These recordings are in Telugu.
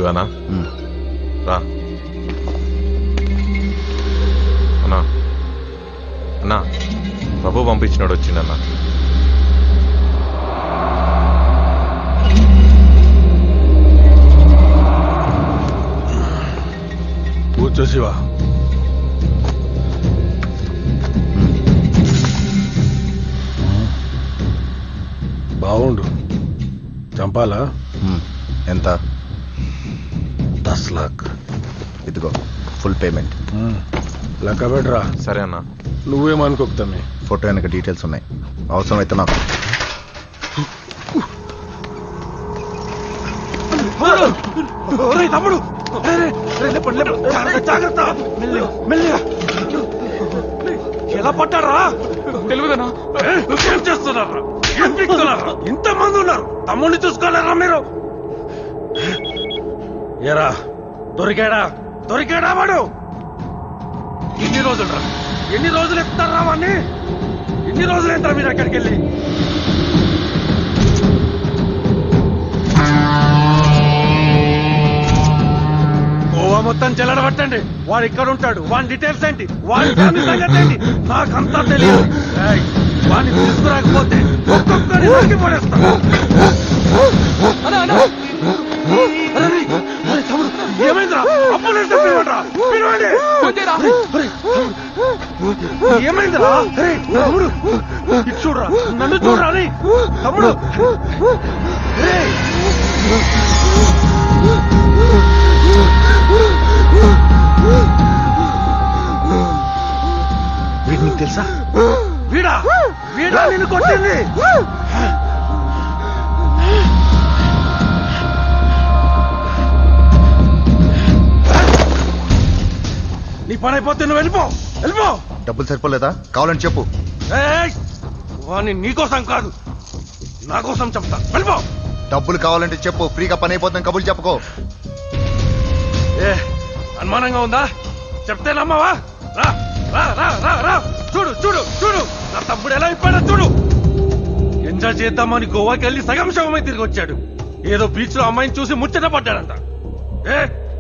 శివనా రా అన్నా. అన్నా బాబు పంపించినాడు వచ్చిండన్నా. కూర్చో శివ. బాగుండు. చంపాలా? ఎంత? 10 लाख. ఇదిగో ఫుల్ పేమెంట్. లెక్క పెట్టరా. సరే అన్నా. నువ్వేమనుకోకుతామే. ఫోటో వెనక డీటెయిల్స్ ఉన్నాయి, అవసరమైతే నాకు. తమ్ముడు ఎలా పట్టారా? తెలియదనా? ఏం చేస్తున్నారా? ఏం పీకుతున్నారా? ఇంతమంది ఉన్నారు, తమ్ముడిని చూసుకోలేరా మీరు? ఏరా దొరికాడా? దొరికాడా వాడు? ఎన్ని రోజులు రా? ఎన్ని రోజులు ఎత్తారా వాడిని? ఎన్ని రోజులు ఎంత మీరు అక్కడికి వెళ్ళి? గోవా మొత్తం చెల్లడబట్టండి. వాడు ఇక్కడ ఉంటాడు, వాడి డీటెయిల్స్ ఏంటి, వాడి ఫ్యామిలీ సంగతి ఏంటి నాకంతా తెలియదు. వాడిని తీసుకురాకపోతే ఒక్కొక్కరి నరికి పడేస్తా. ఏమైందిరా? అప్పులు పిలవండిరా, పిలవండి. ఏమైందిరా? తమ్ముడు ఇటు చూడరా, నన్ను చూడరా అని. తమ్ముడు వీడు నీకు తెలుసా? వీడా? వీడా నిన్ను కొట్టింది? నీ పని అయిపోతే నువ్వు వెళ్ళిపో, వెళ్ళిపో. డబ్బులు సరిపోలేదా? కావాలని చెప్పు. వాడిని నీకోసం కాదు, నా కోసం చెప్తా. వెళ్ళిపో. డబ్బులు కావాలంటే చెప్పు, ఫ్రీగా పని అయిపోతాం. కబుర్లు చెప్పుకో. అనుమానంగా ఉందా? చెప్తే నమ్మవా? రా రా రా రా రా. చూడు చూడు చూడు, నా తమ్ముడు ఎలా అయిపోయాడో చూడు. ఎంజాయ్ చేద్దామని గోవాకి వెళ్ళి సగం శవమై తిరిగి వచ్చాడు. ఏదో బీచ్ లో అమ్మాయిని చూసి ముచ్చట పడ్డాడంట.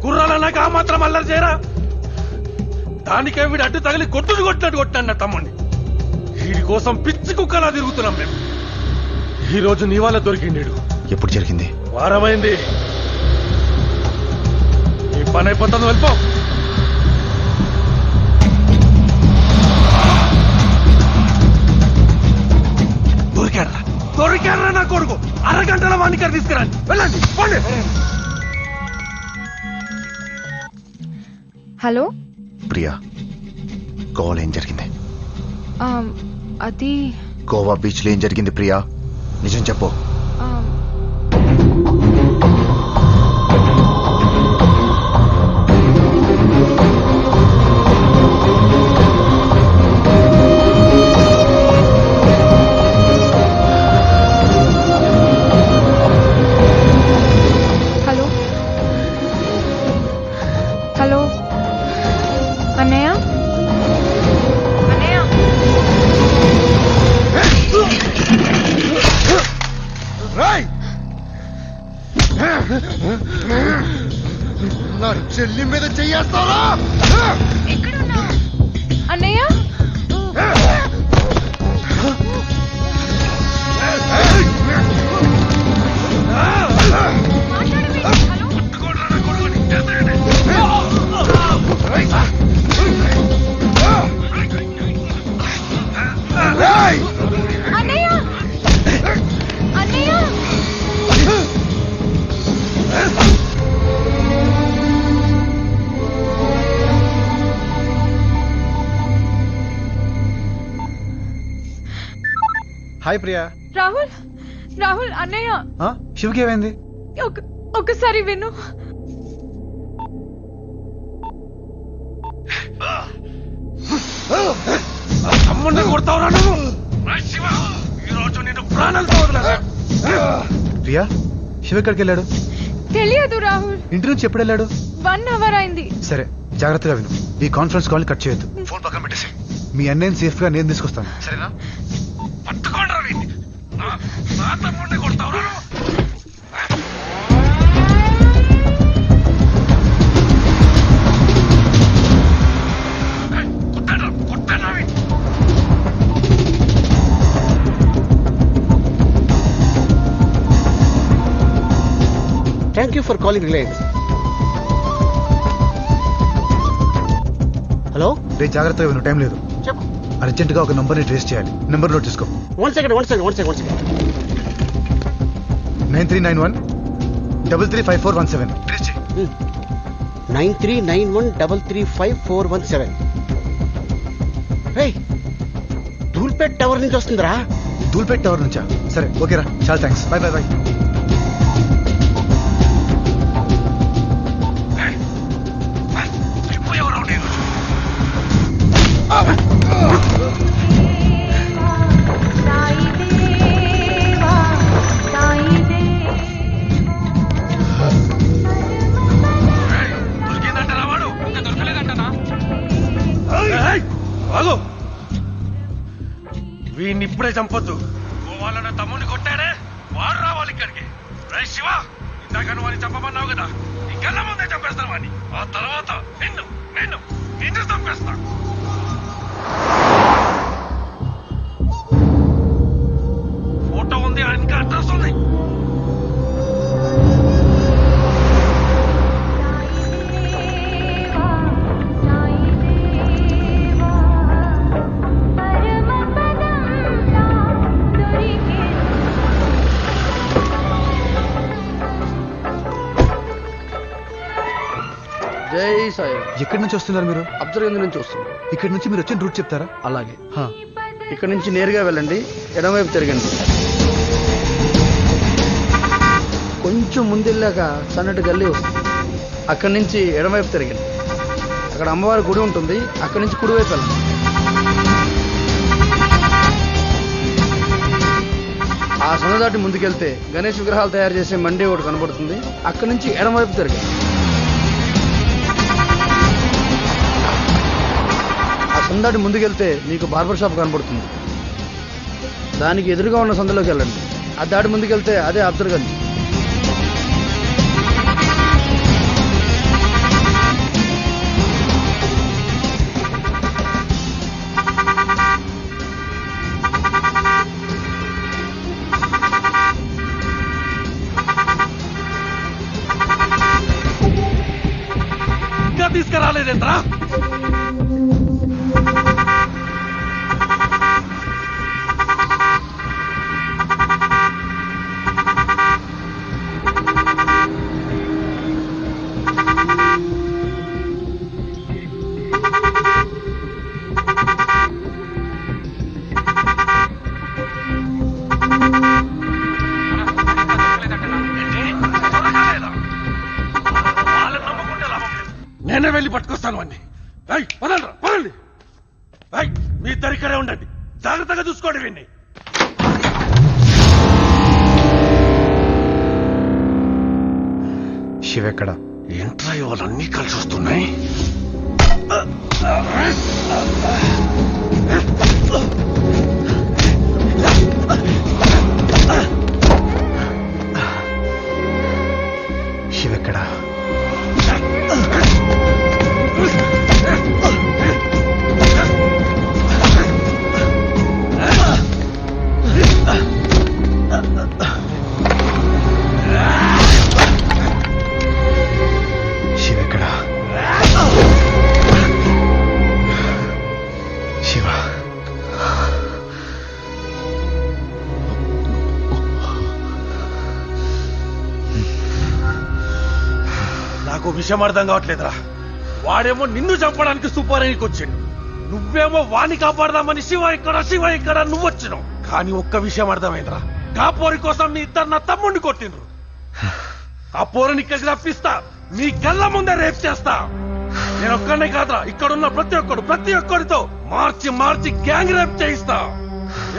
కుర్రాలన్నాక ఆ మాత్రం అల్లరి చేయరా? దానికే వీడు అడ్డు తగిలి కొట్టుడు కొట్టినట్టు కొట్టాడు నా తమ్ముడిని. వీడి కోసం పిచ్చి కుక్కలా తిరుగుతున్నాం మేము. ఈ రోజు నీ వల్ల దొరికిండు. ఎప్పుడు జరిగింది? వారమైంది. నీ పని అయిపోతుంది, వెళ్ళిపో. దొరికారా? దొరికారా నా కొడుకు? అరగంటల వాణికర్ తీసుకురండి. వెళ్ళండి, పోండి. హలో ప్రియా, గోవాలో ఏం జరిగింది? అది గోవా బీచ్ లో ఏం జరిగింది ప్రియా? నిజం చెప్పు. హలో హలో అన్నయ్య, అన్నయ్య. నా చెల్లి మీద చెయ్యేస్తారా? అన్నయ్య, అన్నయ్య, అన్నయ్య. హాయ్ ప్రియా. రాహుల్, రాహుల్ అన్నయ్య. శివకి ఏమైంది? ఒకసారి విను. తమ్ముడిని కొడతావురా నువ్వు? ఈరోజు నేను ప్రాణాలతో వదిలేస్తా. ప్రియా, శివ ఎక్కడికి వెళ్ళాడు? తెలియదు రాహుల్. ఇంటి నుంచి ఎప్పుడు వెళ్ళాడు? 1 hour అయింది. సరే, జాగ్రత్తగా విను. ఈ కాన్ఫరెన్స్ కాల్ కట్ చేయొద్దు. ఫోన్ పక్కన పెట్టేసి మీ అన్నయ్యని సేఫ్ గా నేను తీసుకొస్తాను, సరేనా? పట్టుకోండి రవి. నా తమ్ముడిని కొడతావురా నువ్వు? Thank you for calling Reliance. Hello, రే జాగ్రత్తగా విను, టైం లేదు. చెప్పు. అర్జెంట్ గా ఒక నంబర్ ని ట్రేస్ చేయాలి. నెంబర్ నోట్ చేసుకో. 1 second. 9391 335417. ట్రేస్ చేయి. 9391335417. ధూల్పేట్ టవర్ నుంచి వస్తుందిరా. దూల్పేట్ టవర్ నుంచా? సరే ఓకేరా, చాలా థ్యాంక్స్. By by by. వీడిని ఇప్పుడే చంపొద్దు. గోవాలన్న తమ్ముడిని కొట్టాడే, వాడు రావాలి ఇక్కడికి. రే శివ, ఇందాక నువ్వు వాడిని చంపమన్నావు కదా, నీ కళ్ళ ముందే చంపేస్తాను వాడిని. ఆ తర్వాత నిన్ను చంపేస్తా. ఫోటో ఉంది, ఇంకా అడ్రస్ ఉంది. జై సాయి. ఎక్కడి నుంచి వస్తున్నారు మీరు? అబ్జర్వేంద్ర నుంచి వస్తుంది. ఇక్కడి నుంచి మీరు వచ్చిన రూట్ చెప్తారా? అలాగే, హా. ఇక్కడ నుంచి నేరుగా వెళ్ళండి, ఎడమవైపు తిరగండి. కొంచెం ముందెళ్ళాక సన్నటి గల్లీ వస్తుంది. అక్కడి నుంచి ఎడమవైపు తిరగండి. అక్కడ అమ్మవారి గుడి ఉంటుంది. అక్కడి నుంచి కుడివైపు వెళ్ళండి. ఆ సందు దాటి ముందుకెళ్తే గణేష్ విగ్రహాలు తయారు చేసే మండి ఒకటి కనబడుతుంది. అక్కడి నుంచి ఎడమవైపు తిరగండి. సందాటి ముందుకెళ్తే మీకు బార్బర్ షాప్ కనబడుతుంది. దానికి ఎదురుగా ఉన్న సందులోకి వెళ్ళండి. ఆ దాటి ముందుకెళ్తే అదే అబ్జర్గంజ్. ఇంకా తీసుకురాలేదేంట్రా? నేనే వెళ్ళి పట్టుకొస్తాను వాడిని. పదండి. మీ ఇద్దరు ఇక్కడే ఉండండి, జాగ్రత్తగా చూసుకోండి వీడిని. శివ ఎక్కడ? ఏంట్రా ఇవాళన్నీ కలిసి వస్తున్నాయి? శివ ఎక్కడ? నాకు విషయం అర్థం కావట్లేదురా. వాడేమో నిన్ను చంపడానికి సూపర్కి వచ్చిండు, నువ్వేమో వాణ్ణి కాపాడదామని శివ ఇక్కడ నువ్వు వచ్చినావు. కానీ ఒక్క విషయం అర్థమైందిరా, కాపోరి కోసం మీ ఇద్దరు నా తమ్ముడిని కొట్టిండ్రు. ఆ పోరని ఇక్కడికి రప్పిస్తా, మీ కళ్ళ ముందే రేప్ చేస్తా. నేను ఒక్కడనే కాదురా, ఇక్కడున్న ప్రతి ఒక్కడితో మార్చి గ్యాంగ్ రేప్ చేయిస్తా.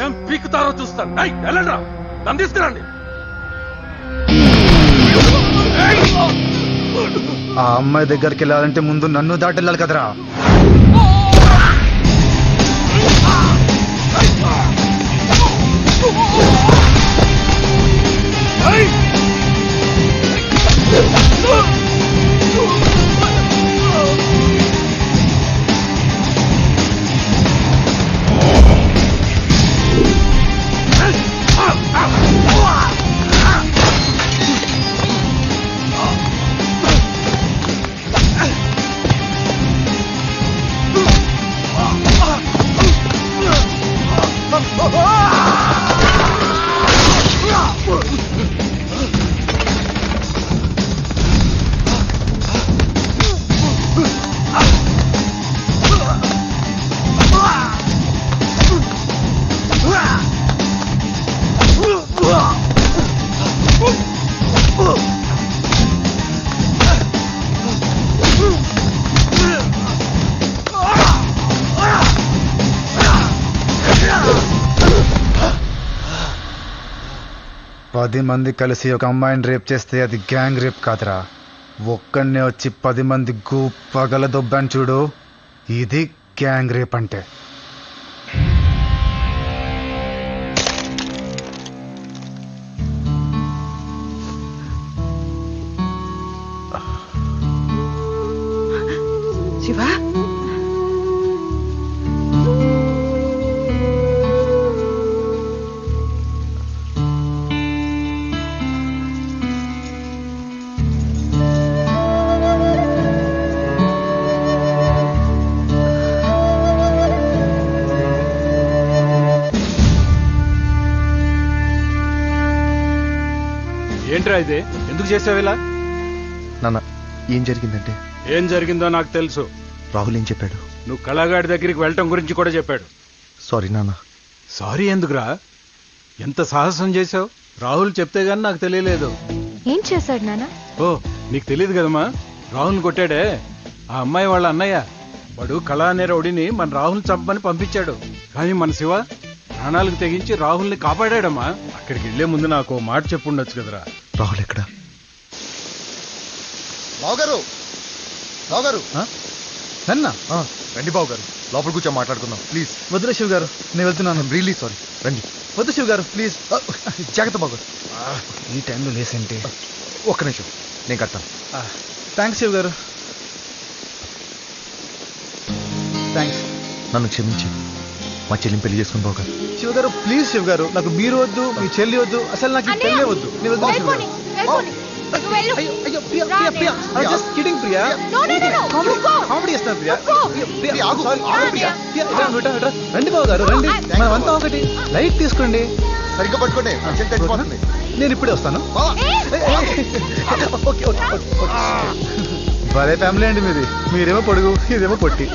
ఏం పీకుతారో చూస్తాను. వెళ్ళండిరా, నన్ను తీసుకురండి. ఆ అమ్మాయి దగ్గరికి వెళ్ళాలంటే ముందు నన్ను దాటెళ్ళాలి కదరా. 10 మంది కలిసి ఒక అమ్మాయిని రేప్ చేస్తే అది గ్యాంగ్ రేప్ కాదురా. ఒక్కడనే వచ్చి 10 మంది పగల దొబ్బాని చూడు, ఇది గ్యాంగ్ రేప్ అంటే. శివా ఏంట్రా ఇది? ఎందుకు చేసావు ఇలా? నాన్న ఏం జరిగిందంటే ఏం జరిగిందో నాకు తెలుసు. రాహుల్ ఏం చెప్పాడు? నువ్వు కళాగాడి దగ్గరికి వెళ్ళటం గురించి కూడా చెప్పాడు. సారీ నాన్న. సారీ ఎందుకురా? ఎంత సాహసం చేశావు? రాహుల్ చెప్తే గాని నాకు తెలియలేదు. ఏం చేశాడు నాన్న? ఓ నీకు తెలియదు కదమ్మా, రాహుల్ కొట్టాడే ఆ అమ్మాయి వాళ్ళ అన్నయ్య. వాడు కళా అనే రౌడీని మన రాహుల్ చంపని పంపించాడు. కానీ మన శివ ప్రాణాలకు తెగించి రాహుల్ని కాపాడాడమ్మా. అక్కడికి వెళ్లే ముందు నాకు ఓ మాట చెప్పుండొచ్చు కదరా. రాహుల్ ఎక్కడ? బావగారు, బావగారు, నన్న రండి బావగారు, లోపల కూర్చో మాట్లాడుకుందాం ప్లీజ్. వద్దురా శివ్ గారు, నేను వెళ్తున్నాను. రియలీ సారీ, రండి. వద్దు శివ్ గారు ప్లీజ్. జాగ్రత్త బావగారు. ఈ టైంలో లేసేంటి? ఒక్క నిమిషం, నేను కడతాను. థ్యాంక్స్ శివ్ గారు, థ్యాంక్స్. నన్ను క్షమించి మా చెల్లిని పెళ్లి చేసుకుని బావగారు. శివ్ గారు ప్లీజ్ శివ్ గారు, నాకు మీరు వద్దు, మీ చెల్లి వద్దు, అసలు నాకు ఈ అన్నయ్య, పెళ్ళే వద్దు. నేను వెళ్తున్నా శివ్ గారు. వెళ్ళిపోని, వెళ్ళిపోని. నువ్వు వెళ్ళు. అయ్యో అయ్యో ప్రియా రా, ప్రియా ప్రియా, అన్నయ్య. Just kidding Priya. No, no, no, no. Comedy నువ్వు go. కామెడీ చేస్తున్నా ప్రియా. go. ప్రియా, ప్రియా, ఆగు, sorry. ఆగు, ప్రియా. ప్రియా. ప్రియా, ఇట్రా, ఇట్రా. రండి బాబు గారు రండి, మనమంతా ఒకటి. లైట్ తీసుకోండి. సరిగ్గా పట్టుకోండి, చెల్లి తగ్గిపోతుంది. నేను ఇప్పుడే వస్తాను. బావా, ఓకే ఓకే భలే ఫ్యామిలీ అండి మీది. మీరేమో పొడుగు, ఇదేమో పొట్టి.